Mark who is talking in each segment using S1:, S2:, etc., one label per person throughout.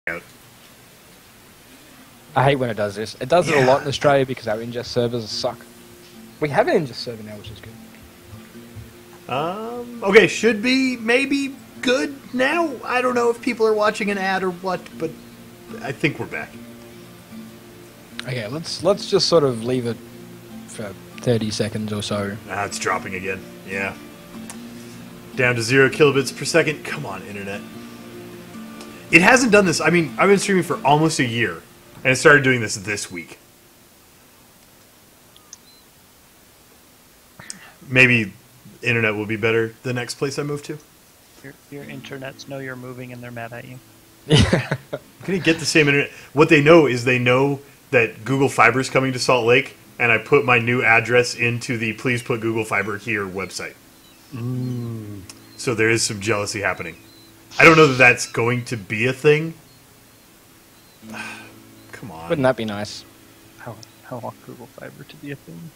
S1: out.
S2: I hate when it does this. It does it a lot in Australia because our ingest servers suck. We have an ingest server now, which is good.
S1: Okay, should be maybe good now. I don't know if people are watching an ad or what, but I think we're back.
S2: Okay, let's just sort of leave it for 30 seconds or so.
S1: Ah, it's dropping again. Yeah. Down to 0 kilobits per second. Come on, internet. It hasn't done this. I mean, I've been streaming for almost a year, and it started doing this week. Maybe internet will be better the next place I move to.
S3: Your internets know you're moving and they're mad at you.
S1: I'm going to get the same internet. What they know is they know that Google Fiber is coming to Salt Lake, and I put my new address into the Please Put Google Fiber Here website. So there is some jealousy happening. I don't know that that's going to be a thing. Come on.
S2: Wouldn't that be nice?
S3: I want Google Fiber to be a thing.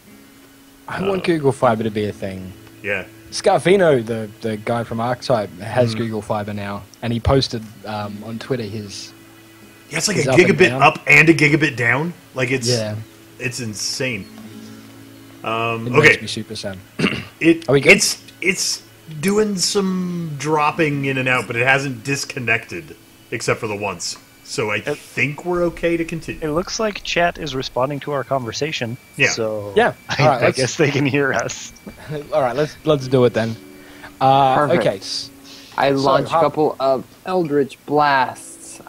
S2: I want Google Fiber to be a thing.
S1: Yeah.
S2: Scarfino, the guy from Archetype, has Google Fiber now, and he posted on Twitter his...
S1: Yeah, it's like a gigabit up and a gigabit down. Like, it's insane.
S2: It
S1: okay.
S2: makes me super sad. Are we good?
S1: It's doing some dropping in and out, but it hasn't disconnected, except for the once. So I think we're okay to continue.
S3: It looks like chat is responding to our conversation.
S1: Yeah.
S3: So
S2: Yeah. All right,
S3: I guess they can hear us.
S2: All right, let's do it then.
S4: Perfect.
S2: Okay.
S4: I launched a couple of Eldritch Blasts,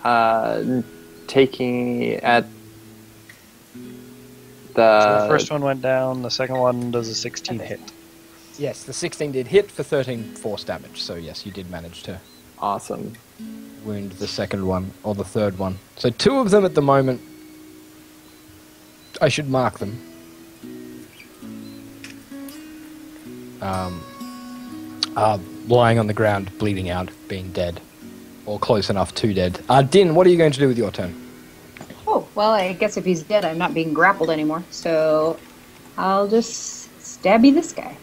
S4: taking at
S3: the first one went down, the second one does a 16 hit.
S2: Yes, the 16 did hit for 13 force damage, so yes, you did manage to wound the second one, or the third one. So 2 of them at the moment. I should mark them. Are lying on the ground, bleeding out, being dead. Or close enough to dead. Din, what are you going to do with your turn?
S5: Oh, well, I guess if he's dead, I'm not being grappled anymore. So I'll just stabby this guy.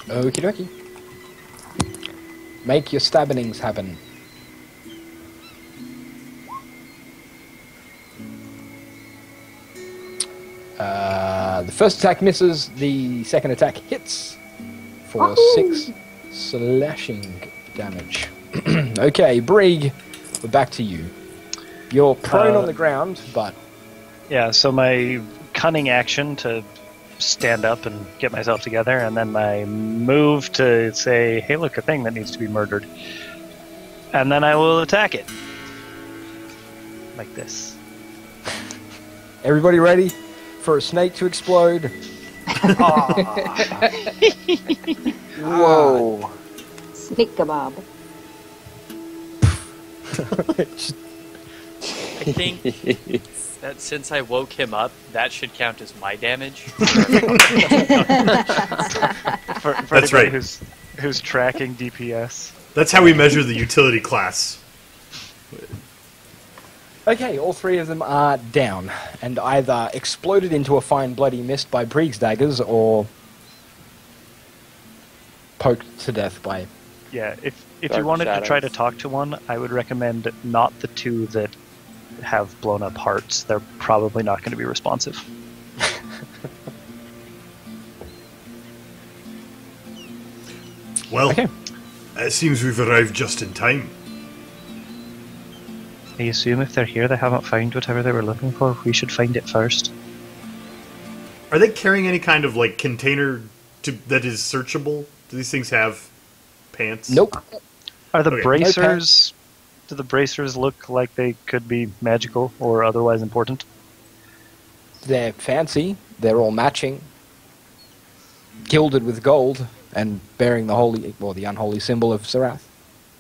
S2: Okie dokie. Make your stabbings happen. The first attack misses, the second attack hits for 6 slashing damage. Okay, Brig, we're back to you. You're prone on the ground, but...
S3: Yeah, so my cunning action to stand up and get myself together, and then my move to say, hey, look, a thing that needs to be murdered. And then I will attack it. Like this.
S2: Everybody ready for a snake to explode?
S4: Whoa.
S5: Snake kebab.
S6: I think that since I woke him up, that should count as my damage.
S3: for
S1: That's right.
S3: Who's tracking DPS.
S1: That's how we measure the utility class.
S2: Okay, all 3 of them are down, and either exploded into a fine bloody mist by Brig's daggers, or poked to death by...
S3: Yeah, if
S4: Dark
S3: you wanted
S4: shadows.
S3: to try to talk to one, I would recommend not the 2 that have blown up hearts. They're probably not going to be responsive.
S1: Well,
S2: Okay.
S1: it seems we've arrived just in time.
S3: I assume if they're here, they haven't found whatever they were looking for. We should find it first.
S1: Are they carrying any kind of, like, container that is searchable? Do these things have pants?
S2: Nope.
S3: Are the
S1: Okay.
S3: bracers... Do the bracers look like they could be magical or otherwise important?
S2: They're fancy, they're all matching, gilded with gold, and bearing the holy, or the unholy symbol of Sarath.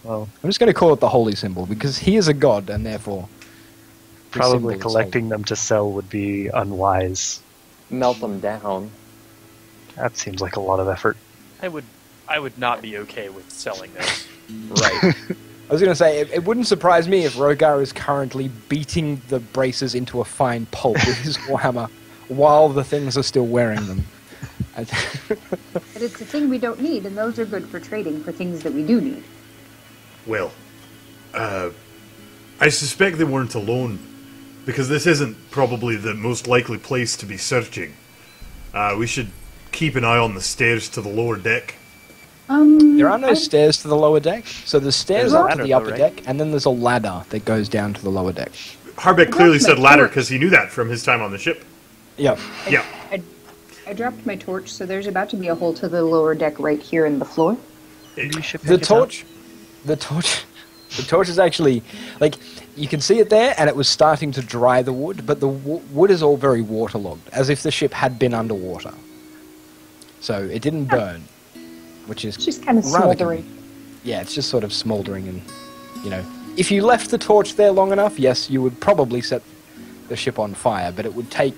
S3: Well,
S2: I'm just going to call it the holy symbol, because he is a god, and therefore... the symbol
S3: probably
S2: is
S3: collecting them to sell would be unwise.
S4: Melt them down.
S3: That seems like a lot of effort.
S6: I would not be okay with selling this.
S2: holy. Right. I was going to say, it wouldn't surprise me if Rogar is currently beating the braces into a fine pulp with his warhammer while the things are still wearing them.
S5: But it's a thing we don't need, and those are good for trading for things that we do need.
S1: Well, I suspect they weren't alone, because this isn't probably the most likely place to be searching. We should keep an eye on the stairs to the lower deck.
S2: There are no stairs to the lower deck, so there's stairs
S3: There's a
S2: up to
S3: ladder,
S2: the
S3: though,
S2: upper
S3: right?
S2: deck, and then there's a ladder that goes down to the lower deck.
S1: Harbeck clearly
S5: That's
S1: said
S5: my
S1: ladder
S5: torch.
S1: because he knew that from his time on the ship.
S2: Yeah.
S1: Yeah.
S5: I dropped my torch, so there's about to be a hole to the lower deck right here in the floor.
S3: You should
S2: The
S3: pick it up.
S2: torch is actually, like, you can see it there, and it was starting to dry the wood, but the wood is all very waterlogged, as if the ship had been underwater. So it didn't burn, which is
S5: It's just kind of
S2: rather
S5: smoldering.
S2: Yeah, it's just sort of smouldering, and, you know, if you left the torch there long enough, yes, you would probably set the ship on fire, but it would take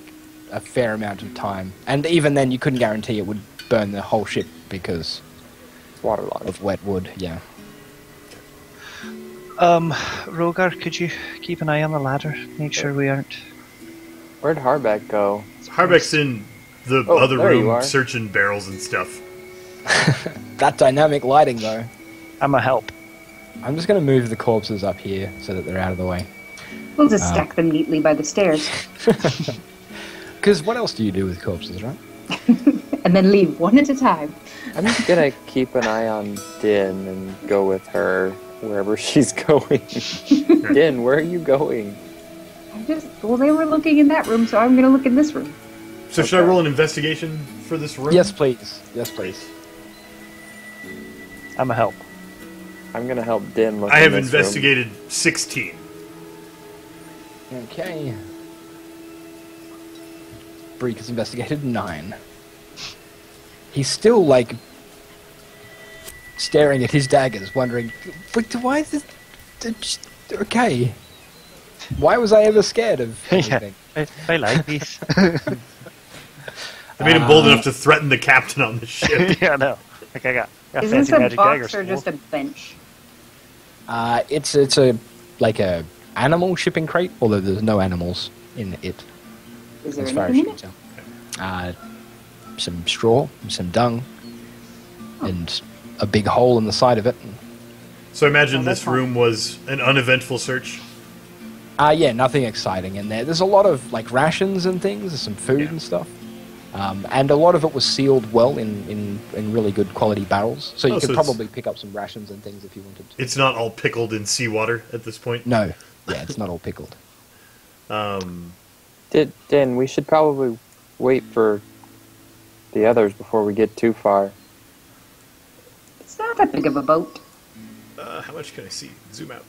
S2: a fair amount of time. And even then, you couldn't guarantee it would burn the whole ship because
S4: It's waterlogged.
S2: of wet wood, yeah.
S3: Rogar, could you keep an eye on the ladder? Make sure we aren't...
S4: Where'd Harbeck go?
S1: Harbeck's in the
S4: Oh,
S1: other
S4: there you
S1: room
S4: are.
S1: searching barrels and stuff.
S2: That dynamic lighting, though.
S3: I'm a help.
S2: I'm just going to move the corpses up here so that they're out of the way.
S5: We'll just stack them neatly by the stairs.
S2: Because what else do you do with corpses, right?
S5: And then leave one at a time.
S4: I'm just gonna keep an eye on Din and go with her wherever she's going. Din, where are you going?
S5: Well, they were looking in that room, so I'm going to look in this room.
S1: So should I
S4: Okay.
S1: roll an investigation for this room?
S2: Yes, please. Yes, please.
S3: I'm a help.
S4: I'm gonna help Din look
S1: I
S4: in
S1: have
S4: this
S1: investigated 16.
S2: Okay. Breek has investigated 9. He's still, like, staring at his daggers, wondering, "But why is this... Okay. Why was I ever scared of anything?"
S3: I like these.
S1: I made him bold enough to threaten the captain on the ship.
S3: Yeah, no. Like I got
S5: Is
S3: fancy
S5: this a
S3: magic daggers.
S5: box or just a bench?
S2: It's a, like, a animal shipping crate, although there's no animals in it,
S5: Is there
S2: as far as
S5: anything
S2: you
S5: in
S2: can
S5: it?
S2: tell. Some straw, some dung, and a big hole in the side of it.
S1: So I imagine
S5: Oh, that's
S1: this
S5: fine.
S1: room was an uneventful search.
S2: Yeah, nothing exciting in there. There's a lot of, like, rations and things, there's some food
S1: Yeah.
S2: and stuff. And a lot of it was sealed well in really good quality barrels, so you
S1: Oh,
S2: could
S1: so it's-
S2: probably pick up some rations and things if you wanted to.
S1: It's not all pickled in seawater at this point.
S2: No, yeah, it's not all pickled.
S1: Um,
S4: Din, we should probably wait for the others before we get too far.
S5: It's not that big of a boat.
S1: how much can I see? Zoom out.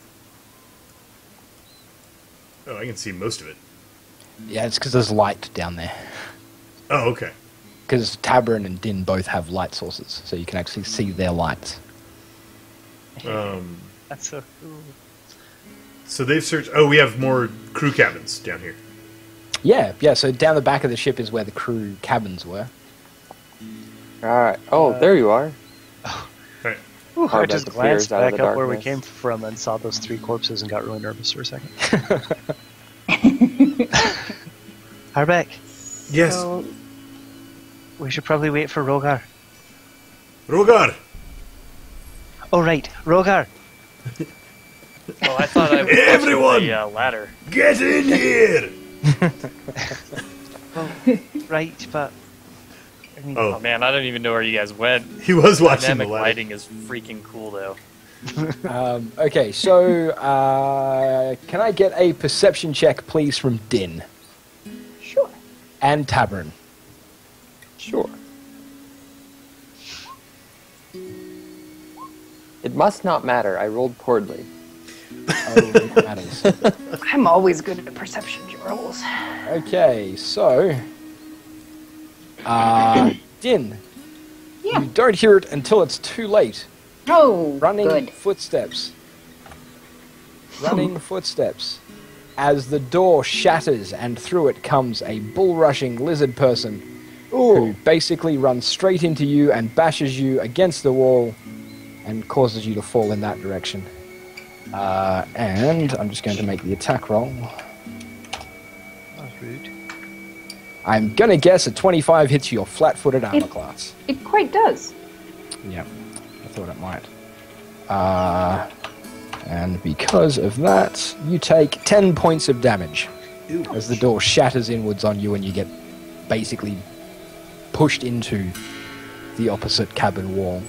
S1: Oh, I can see most of it.
S2: Yeah, it's because there's light down there.
S1: Oh, okay.
S2: Because Tabern and Din both have light sources, so you can actually see their lights.
S3: That's so cool.
S1: So they've searched... Oh, we have more crew cabins down here.
S2: Yeah, so down the back of the ship is where the crew cabins were.
S4: Alright. Oh, there you are.
S1: Right.
S3: I
S4: Harbeck
S3: just
S4: appears
S3: glanced
S4: out of
S3: back
S4: the
S3: up where we
S4: darkness.
S3: came from and saw those 3 corpses and got really nervous for a second. Harbeck,
S1: Yes.
S5: So,
S3: we should probably wait for Rogar.
S1: Rogar!
S3: Oh, right, Rogar.
S6: Oh, I thought I was
S1: Everyone!
S6: watching the ladder.
S1: Get in here!
S3: Oh, right, but... I mean,
S1: Oh.
S6: Oh man, I don't even know where you guys went.
S1: He was watching the
S6: Dynamic
S1: ladder.
S6: lighting is freaking cool though.
S2: Okay, so can I get a perception check, please, from Din
S5: sure.
S2: and Tabern?
S4: Sure. It must not matter. I rolled poorly.
S2: Oh, it matters.
S5: I'm always good at perception rolls.
S2: Okay, so Din,
S5: Yeah.
S2: you don't hear it until it's too late.
S5: Oh,
S2: Running
S5: good.
S2: footsteps. Running footsteps. As the door shatters and through it comes a bull-rushing lizard person who basically runs straight into you and bashes you against the wall and causes you to fall in that direction. And I'm just going to make the attack roll.
S3: That's rude.
S2: I'm going to guess a 25 hits your flat-footed armor
S5: It-
S2: class.
S5: It quite does.
S2: Yeah, I thought it might. And because of that, you take 10 points of damage as the door shatters inwards on you and you get basically pushed into the opposite cabin wall.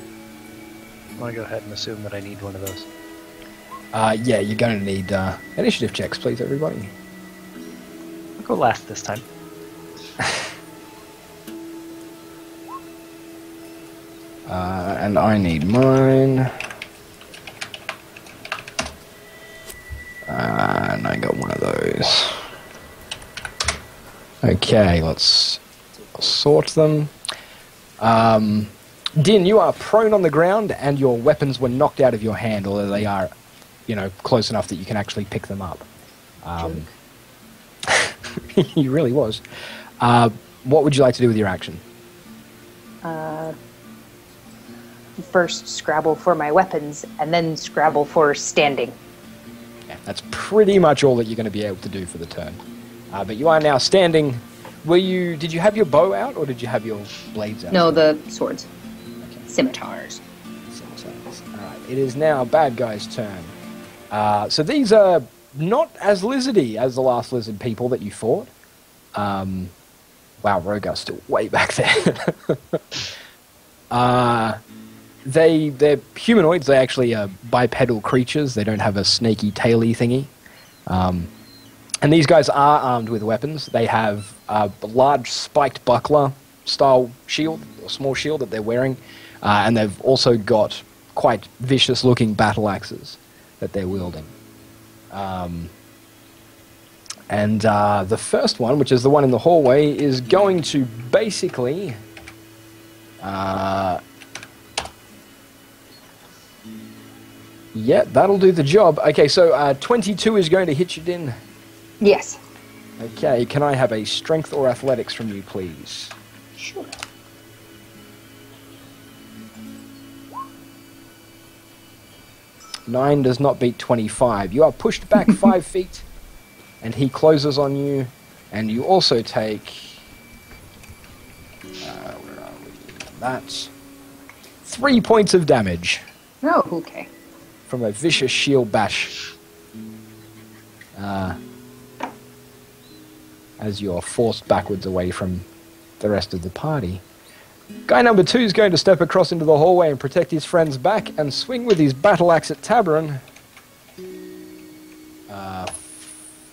S3: I want to go ahead and assume that I need one of those.
S2: Yeah, you're going to need initiative checks, please, everybody.
S3: I'll go last this time.
S2: And I need mine. And I got one of those. Okay, let's sort them. Din, you are prone on the ground and your weapons were knocked out of your hand, although they are, close enough that you can actually pick them up. He really was. What would you like to do with your action?
S5: First scrabble for my weapons, and then scrabble for standing.
S2: Yeah, that's pretty much all that you're going to be able to do for the turn. But you are now standing. Did you have your bow out, or did you have your blades out?
S5: No, the swords.
S2: Okay.
S5: Scimitars.
S2: Alright, it is now bad guy's turn. So these are not as lizardy as the last lizard people that you fought. Wow, Rogar's still way back there. They're humanoids. They actually are bipedal creatures. They don't have a snaky, taily thingy. And these guys are armed with weapons. They have a large spiked buckler style shield, or small shield that they're wearing. And they've also got quite vicious looking battle axes that they're wielding. And the first one, which is the one in the hallway, is going to basically... yeah, that'll do the job. Okay, so 22 is going to hit you, Din.
S5: Yes.
S2: Okay, can I have a strength or athletics from you, please?
S5: Sure.
S2: Nine does not beat 25. You are pushed back 5 feet, and he closes on you, and you also take... where are we? That's 3 points of damage
S5: Oh, okay.
S2: from a vicious shield bash. As you're forced backwards away from the rest of the party. Guy number 2 is going to step across into the hallway and protect his friend's back and swing with his battle axe at Tabarin.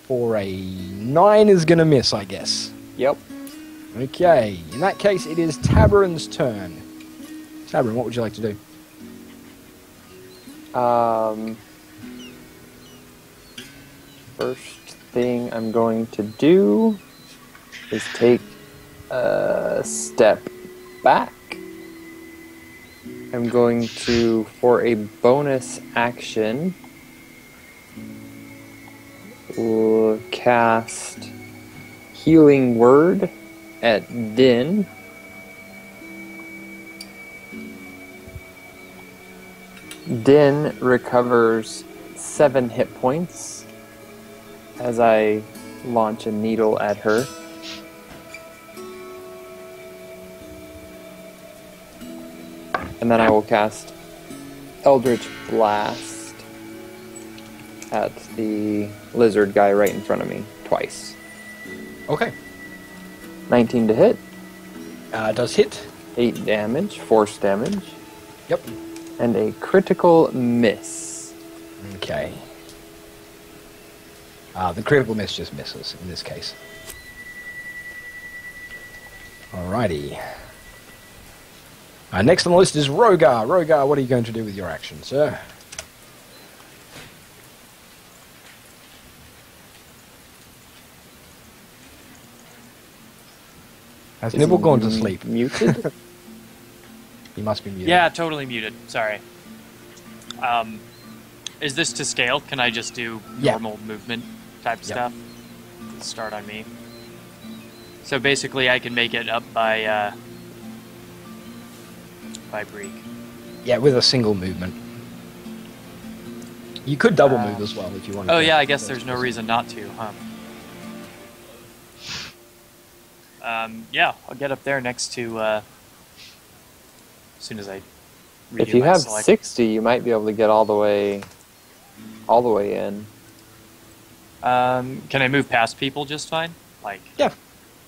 S2: For a 9 is going to miss, I guess.
S4: Yep.
S2: Okay, in that case, it is Tabarin's turn. Tabarin, what would you like to do?
S4: First thing I'm going to do is take a step back. I'm going to, for a bonus action, cast Healing Word at Din. Din recovers 7 hit points as I launch a needle at her. And then I will cast Eldritch Blast at the lizard guy right in front of me, twice.
S2: Okay.
S4: 19 to hit.
S2: Does hit.
S4: 8 damage, force damage.
S2: Yep.
S4: And a critical miss.
S2: Okay. The critical miss just misses in this case. Alrighty. Next on the list is Rogar. Rogar, what are you going to do with your action, sir? Has Nibble gone to sleep?
S4: Muted?
S2: He must be muted.
S6: Yeah, totally muted. Sorry. Is this to scale? Can I just do normal movement type stuff? Let's start on me. So basically, I can make it up by Brig.
S2: Yeah, with a single movement. You could double move as well if you wanted.
S6: Oh yeah, I guess there's no reason not to, huh? Yeah, I'll get up there next to, as soon as I redo
S4: If you
S6: my
S4: have
S6: select.
S4: 60, you might be able to get all the way all the way in.
S6: Can I move past people just fine? Like,
S2: Yeah.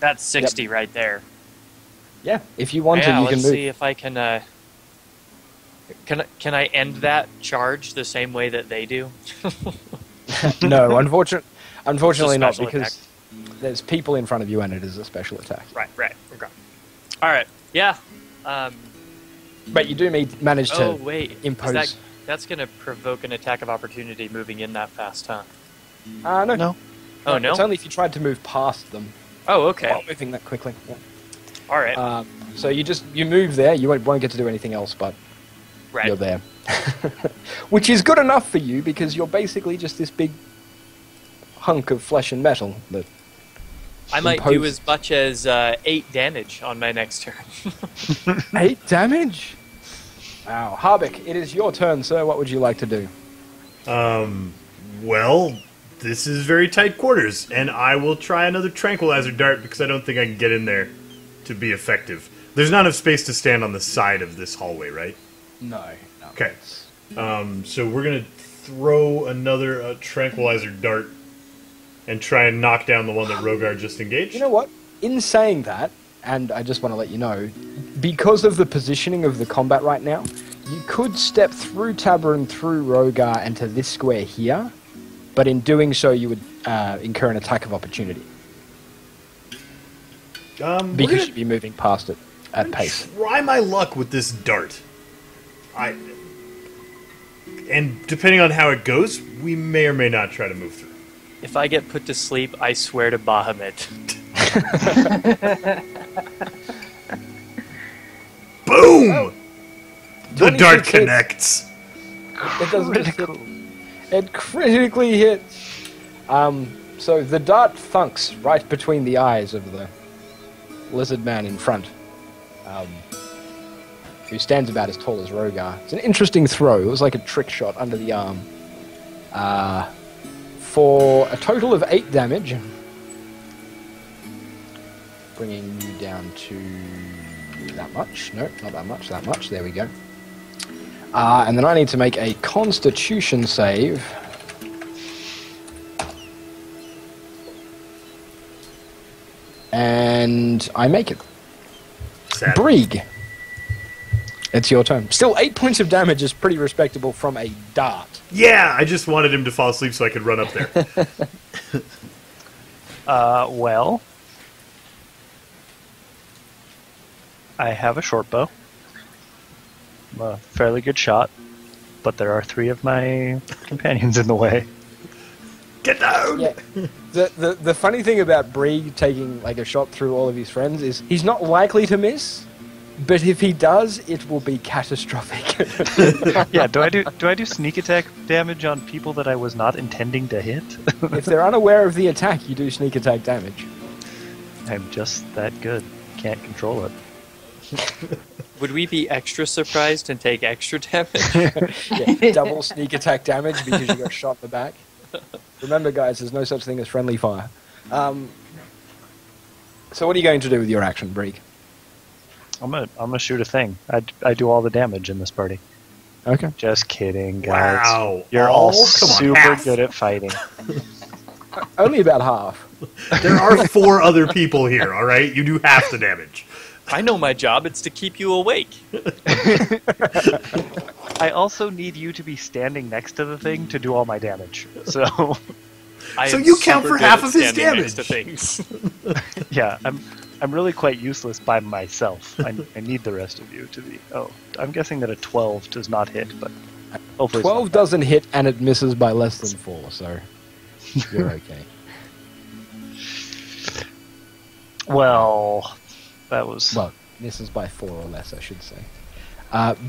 S6: That's 60 right there.
S2: Yeah, if you want to,
S6: Yeah,
S2: you can
S6: let's
S2: move.
S6: see if I can. Can I end that charge the same way that they do?
S2: No, unfortunately not,
S6: special
S2: because there's people in front of you and it is a special attack.
S6: Right. Okay. All right. Yeah.
S2: But you do manage to
S6: Oh wait.
S2: impose.
S6: That's gonna provoke an attack of opportunity moving in that fast, huh?
S2: No.
S3: No.
S6: Oh no.
S2: It's only if you tried to move past them.
S6: Oh okay.
S2: While moving that quickly. Yeah.
S6: All right.
S2: So you move there. You won't get to do anything else, but
S6: Right.
S2: you're there. Which is good enough for you because you're basically just this big hunk of flesh and metal that
S6: I might do
S2: imposes-
S6: as much as 8 damage on my next turn.
S2: 8 damage? Wow. Harbeck, it is your turn, sir. What would you like to do?
S1: Well, this is very tight quarters, and I will try another tranquilizer dart because I don't think I can get in there to be effective. There's not enough space to stand on the side of this hallway, right?
S2: No.
S1: Okay. So we're gonna throw another tranquilizer dart and try and knock down the one that Rogar just engaged.
S2: You know what? In saying that, and I just want to let you know, because of the positioning of the combat right now, you could step through Tabra and through Rogar and to this square here, but in doing so you would incur an attack of opportunity. Because you'd be moving past it at pace.
S1: Try my luck with this dart. And depending on how it goes, we may or may not try to move through.
S6: If I get put to sleep, I swear to Bahamut.
S1: Boom! The
S2: 26
S1: dart
S2: hits.
S1: connects.
S2: It doesn't just hit. It critically hits. So the dart thunks right between the eyes of the lizard man in front, who stands about as tall as Rogar. It's an interesting throw. It was like a trick shot under the arm. For a total of 8 damage, bringing you down to that much. No, not that much. That much. There we go. And then I need to make a Constitution save. And I make it.
S1: Sad.
S2: Brieg, it's your turn. Still, 8 points of damage is pretty respectable from a dart.
S1: Yeah, I just wanted him to fall asleep so I could run up there.
S3: Well, I have a short bow. I'm a fairly good shot, but there are 3 of my companions in the way.
S1: Get down!
S2: Yeah. The funny thing about Brieg taking like a shot through all of his friends is he's not likely to miss, but if he does, it will be catastrophic.
S3: Yeah, do I do sneak attack damage on people that I was not intending to hit?
S2: If they're unaware of the attack, you do sneak attack damage.
S3: I'm just that good. Can't control it.
S6: Would we be extra surprised and take extra damage?
S2: Yeah, double sneak attack damage because you got shot in the back. Remember, guys, there's no such thing as friendly fire. So what are you going to do with your action, Brieg?
S3: I'm gonna shoot a thing. I do all the damage in this party.
S2: Okay.
S3: Just kidding, guys.
S1: Wow.
S3: You're all
S1: Come on,
S3: super
S1: half.
S3: good at fighting.
S2: Only about half.
S1: There are 4 other people here, alright? You do half the damage.
S6: I know my job. It's to keep you awake.
S3: I also need you to be standing next to the thing to do all my damage. So,
S6: I
S1: So
S6: am
S1: you count
S6: super
S1: for
S6: good
S1: half
S6: at
S1: of his
S6: standing next to
S1: damage.
S6: things.
S3: yeah, I'm really quite useless by myself. I need the rest of you to be. Oh, I'm guessing that a 12 does not hit, but hopefully
S2: 12
S3: it's not
S2: doesn't hit and it misses by less than 4, so you're okay.
S3: bad. Well, that was.
S2: Well, misses by 4 or less, I should say.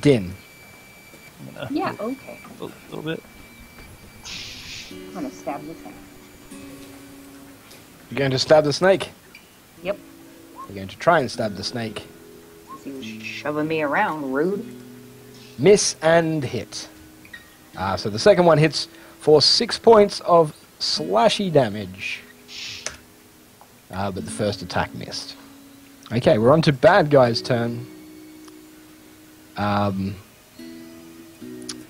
S2: Din.
S5: Yeah, okay.
S3: A little bit.
S5: I'm gonna stab this thing.
S2: You're going to stab the snake.
S5: Yep.
S2: You're going to try and stab the snake.
S5: He was shoving me around, rude.
S2: Miss and hit. So the second one hits for 6 points of slashy damage. But the first attack missed. Okay, we're on to bad guy's turn.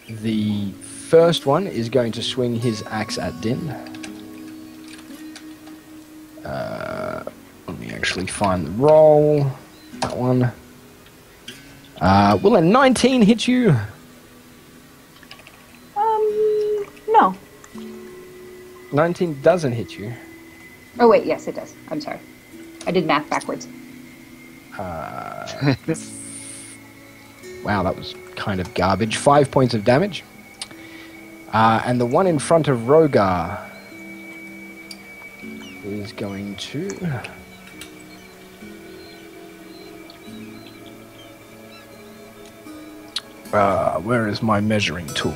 S2: The first one is going to swing his axe at Din. Let me actually find the roll. That one. Will a 19 hit you?
S5: No.
S2: 19 doesn't hit you.
S5: Oh, wait, yes, it does. I'm sorry. I did math backwards.
S2: Wow, that was kind of garbage. 5 points of damage. And the one in front of Rogar is going to... where is my measuring tool?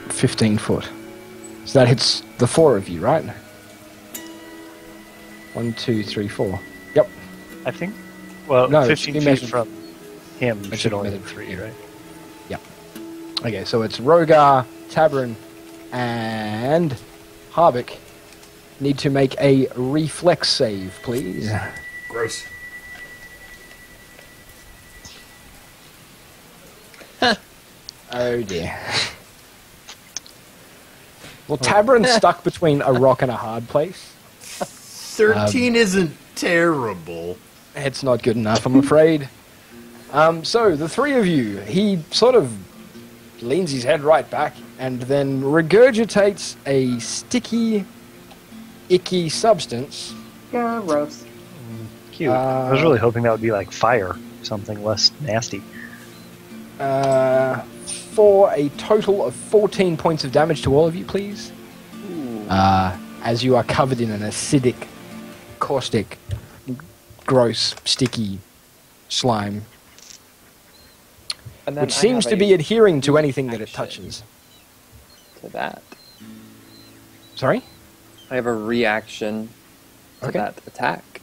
S2: 15 foot. So that hits the 4 of you, right? 1, 2, 3, 4. Yep.
S3: I think. Well,
S2: No,
S3: 15
S2: you
S3: feet
S2: measured-
S3: from him
S2: It
S3: should
S2: should
S3: only
S2: be
S3: hit 3, right?
S2: Yep. Okay, so it's Rogar, Tabern, and Harvick. Need to make a reflex save, please.
S1: Gross.
S2: Oh dear. Well, Tabern's stuck between a rock and a hard place.
S1: 13 isn't terrible.
S2: It's not good enough, I'm afraid. So, the three of you, he sort of leans his head right back and then regurgitates a sticky, icky substance.
S5: Gross.
S3: Cute. I was really hoping that would be like fire, something less nasty.
S2: For a total of 14 points of damage to all of you, please. As you are covered in an acidic, caustic, gross, sticky slime,
S4: And then
S2: which
S4: I
S2: seems
S4: have
S2: to
S4: a
S2: be adhering to anything that it
S4: reaction
S2: touches.
S4: To that.
S2: Sorry?
S4: I have a reaction to
S2: Okay.
S4: that attack.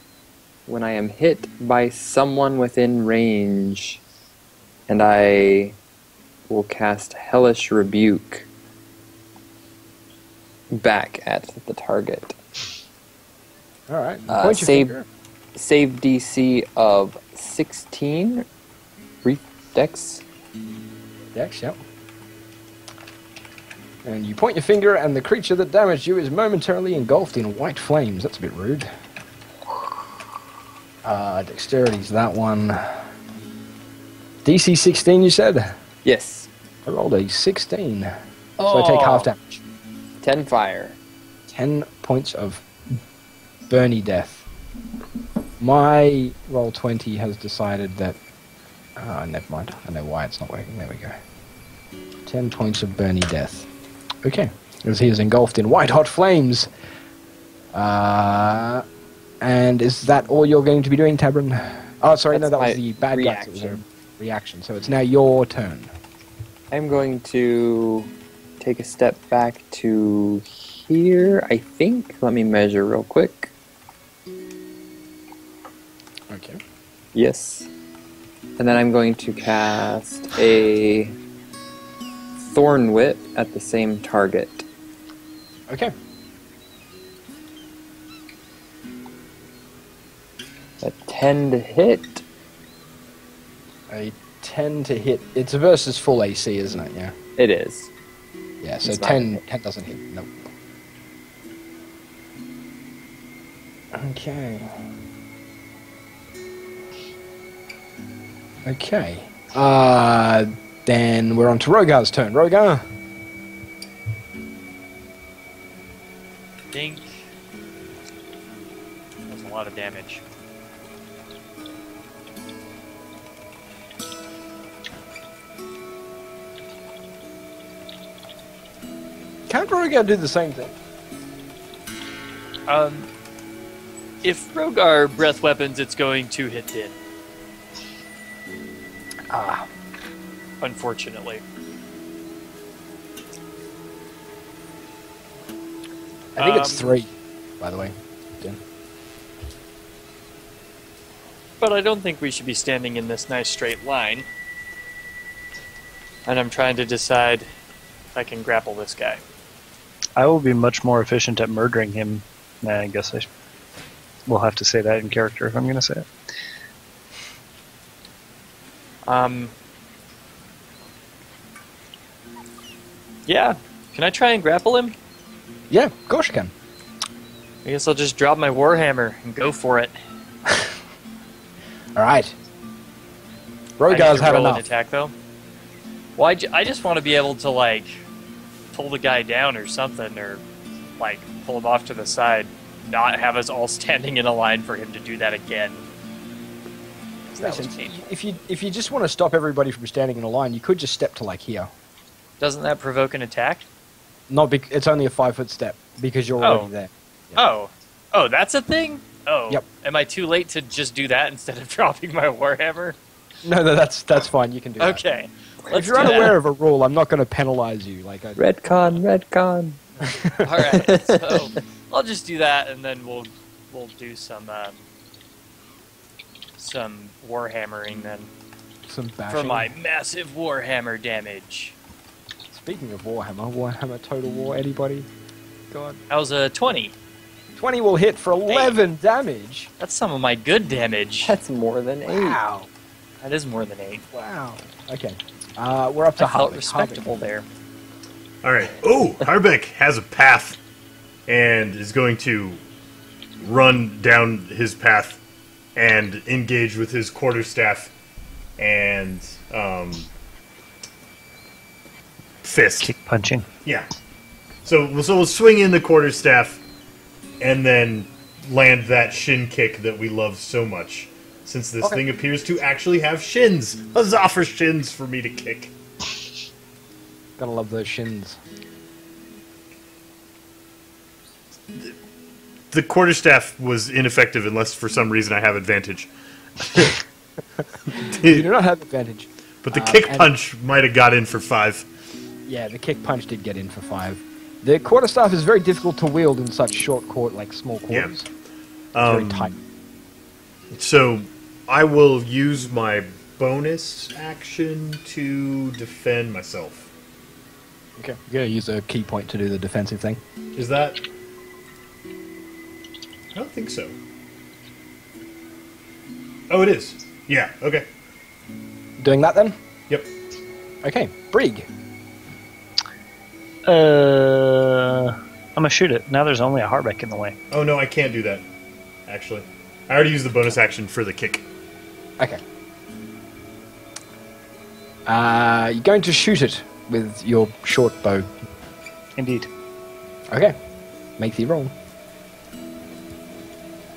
S4: When I am hit by someone within range, and I will cast Hellish Rebuke back at the target.
S2: All right. Point your
S4: save-
S2: finger.
S4: Save DC of 16. Dex.
S2: Dex, yep. And you point your finger, and the creature that damaged you is momentarily engulfed in white flames. That's a bit rude. Dexterity's that one. DC 16, you said?
S4: Yes.
S2: I rolled a 16. So I take half damage.
S4: 10 fire.
S2: 10 points of burny death. My roll 20 has decided that... never mind. I know why it's not working. There we go. 10 points of burny death. Okay. As he is engulfed in white-hot flames. And is that all you're going to be doing, Tabern? Oh, sorry,
S4: That's
S2: no, that
S4: my
S2: was the bad guys. It was a
S4: reaction.
S2: reaction. So it's now your turn.
S4: I'm going to take a step back to here, I think. Let me measure real quick.
S2: Okay.
S4: Yes. And then I'm going to cast a Thorn Whip at the same target.
S2: Okay.
S4: A 10 to hit.
S2: A 10 to hit. It's versus full AC, isn't it? Yeah.
S4: It is.
S2: Yeah, so
S4: It's not
S2: 10
S4: hit.
S2: doesn't hit. Nope. Okay. Okay. Then we're on to Rogar's turn. Rogar.
S6: Think. That's a lot of damage.
S2: Can't Rogar do the same thing?
S6: If Rogar breath weapons, it's going to hit Din. Unfortunately.
S2: I think it's 3, by the way. Din.
S6: But I don't think we should be standing in this nice straight line. And I'm trying to decide if I can grapple this guy.
S3: I will be much more efficient at murdering him. Nah, I guess we'll have to say that in character if I'm going to say it.
S6: Yeah. Can I try and grapple him?
S2: Yeah, of course you can.
S6: I guess I'll just drop my warhammer and go for it.
S2: All right.
S6: I need
S2: Rogar's
S6: to
S2: had
S6: roll
S2: enough.
S6: an attack though. Well, I just want to be able to like pull the guy down or something, or like pull him off to the side, not have us all standing in a line for him to do that again. 'Cause that was
S2: Listen,
S6: painful.
S2: if you just want to stop everybody from standing in a line, you could just step to like here.
S6: Doesn't that provoke an attack?
S2: It's only a 5-foot step because you're
S6: Oh.
S2: already there.
S6: Oh, that's a thing? Oh.
S2: Yep.
S6: Am I too late to just do that instead of dropping my warhammer?
S2: No, that's fine. You can do that.
S6: Okay.
S2: If you're unaware of a rule, I'm not going to penalize you. Like
S4: Redcon.
S6: All right. So I'll just do that, and then we'll do some warhammering then
S2: some bashing.
S6: for my massive warhammer damage.
S2: Speaking of Warhammer Total War, anybody? God.
S6: That was a 20.
S2: 20 will hit for 11 damage.
S6: That's some of my good damage.
S4: That's more than 8.
S2: Wow.
S6: That is more than 8.
S2: Wow. Okay. We're up to
S6: I felt
S2: Harbeck.
S6: respectable there.
S1: All right. Oh, Harbeck has a path and is going to run down his path and engage with his quarterstaff and fist.
S3: Kick punching.
S1: Yeah. So we'll swing in the quarterstaff and then land that shin kick that we love so much. Since this thing appears to actually have shins. Huzzah for shins for me to kick.
S2: Gotta love those shins.
S1: The quarterstaff was ineffective unless for some reason I have advantage.
S2: You do not have advantage.
S1: But the kick
S2: and-
S1: punch might have got in for 5.
S2: Yeah, the kick punch did get in for 5. The quarterstaff is very difficult to wield in such short small quarters. It's very tight.
S1: So I will use my bonus action to defend myself.
S2: Okay. You're gonna use a key point to do the defensive thing.
S1: Is that... I don't think so. Oh, it is. Yeah, okay.
S2: Doing that then?
S1: Yep.
S2: Okay. Brig.
S3: I'm gonna shoot it. Now there's only a Harbeck in the way.
S1: Oh, no, I can't do that, actually. I already used the bonus action for the kick.
S2: Okay. You're going to shoot it with your short bow.
S3: Indeed.
S2: Okay. Make the roll.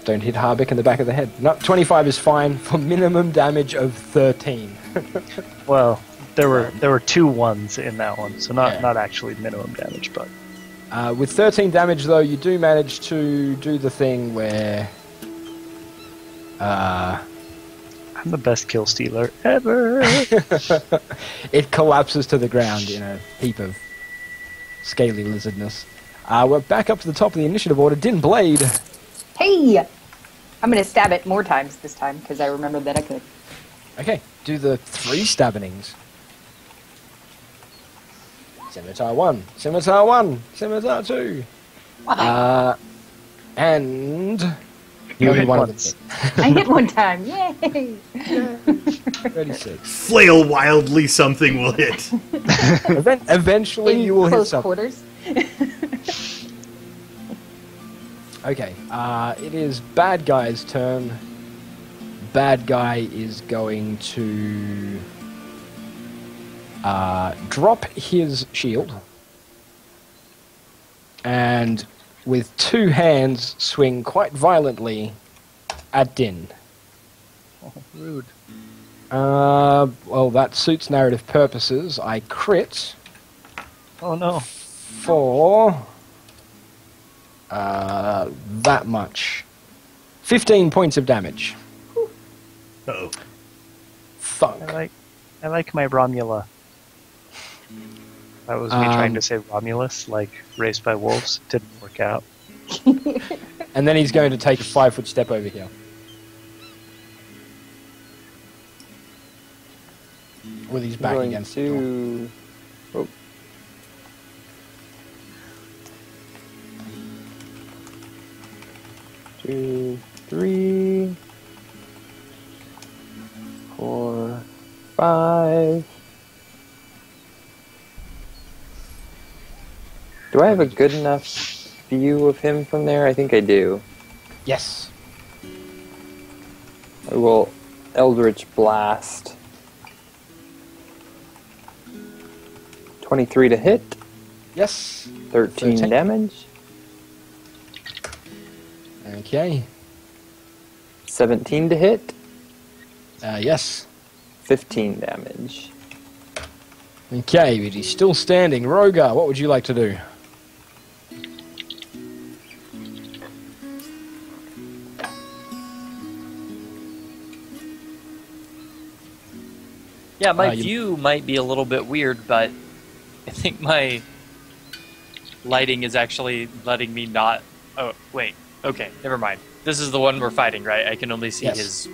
S2: Don't hit Harbeck in the back of the head. No, 25 is fine for minimum damage of 13.
S3: Well, there were 2 ones in that one, so
S2: Yeah.
S3: not actually minimum damage, but
S2: With 13 damage, though, you do manage to do the thing where...
S3: I'm the best kill stealer ever.
S2: it collapses to the ground in a heap of scaly lizardness. We're back up to the top of the initiative order. Din Blade.
S5: Hey! I'm gonna stab it more times this time, because I remembered that I could.
S2: Okay, do the 3 stabbings. Scimitar 1, Scimitar 1, Scimitar 2. And...
S3: You
S2: only
S3: hit
S2: one
S3: once.
S2: of them
S5: I hit one time. Yay!
S2: hit. 36.
S1: Flail wildly, something will hit.
S2: Eventually you will hit
S5: close
S2: something.
S5: quarters.
S2: Okay, it is bad guy's turn. Bad guy is going to drop his shield and with 2 hands swing quite violently at Din.
S3: Rude.
S2: Well, that suits narrative purposes. I crit
S3: Oh no.
S2: for that much. 15 points of damage.
S1: Uh-oh.
S2: Thunk.
S3: I like my Romula. That was me trying to say Romulus, like raised by wolves. Didn't work out.
S2: And then he's going to take a 5-foot step over here. With his back
S4: Going
S2: against the door.
S4: to... Oh. 2, 3, 4, 5. Do I have a good enough view of him from there? I think I do.
S2: Yes.
S4: I will Eldritch Blast. 23 to hit.
S2: Yes.
S4: 13 damage.
S2: Okay.
S4: 17 to hit.
S2: Yes.
S4: 15 damage.
S2: Okay, but he's still standing. Rogar, what would you like to do?
S6: Yeah, my
S2: you-
S6: view might be a little bit weird, but I think my lighting is actually letting me not... Oh, wait. Okay, never mind. This is the one we're fighting, right? I can only see
S2: Yes.
S6: his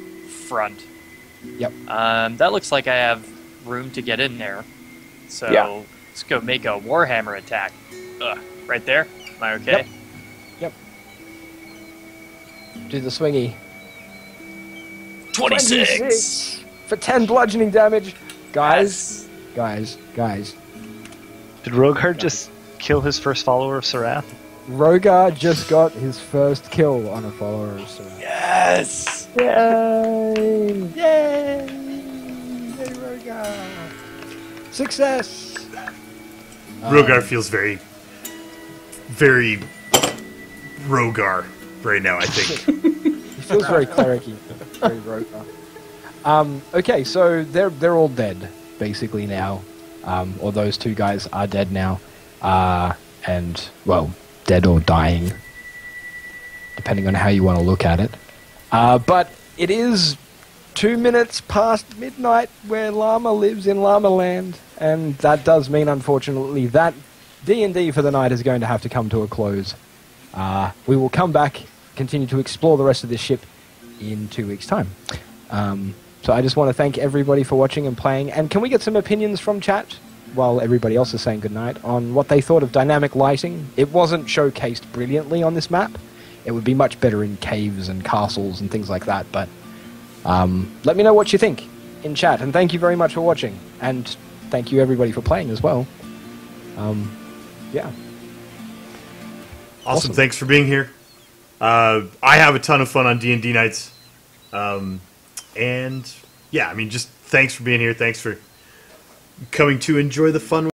S6: front.
S2: Yep.
S6: That looks like I have room to get in there. So
S4: Yeah.
S6: let's go make a Warhammer attack. Right there? Am I okay?
S2: Yep. Do the swingy.
S6: 26!
S2: For 10 bludgeoning damage. Guys, guys.
S3: Did Rogar just kill his first follower of Sarath?
S2: Rogar just got his first kill on a follower of Sarath.
S6: Yes!
S4: Yay!
S2: Yay! Yay, Rogar! Success!
S1: Rogar feels very, very Rogar right now, I think.
S2: He feels very clericy, very Rogar. Okay, so they're all dead basically now, or those two guys are dead now, and well, dead or dying, depending on how you want to look at it. But it is 2 minutes past midnight where Llama lives in Llama Land, and that does mean, unfortunately, that D&D for the night is going to have to come to a close. We will come back, continue to explore the rest of this ship in 2 weeks' time. So I just want to thank everybody for watching and playing, and can we get some opinions from chat, while everybody else is saying goodnight, on what they thought of dynamic lighting? It wasn't showcased brilliantly on this map. It would be much better in caves and castles and things like that, but let me know what you think in chat, and thank you very much for watching, and thank you everybody for playing as well. Yeah.
S1: Awesome. Thanks for being here. I have a ton of fun on D&D nights. And yeah, I mean, just thanks for being here. Thanks for coming to enjoy the fun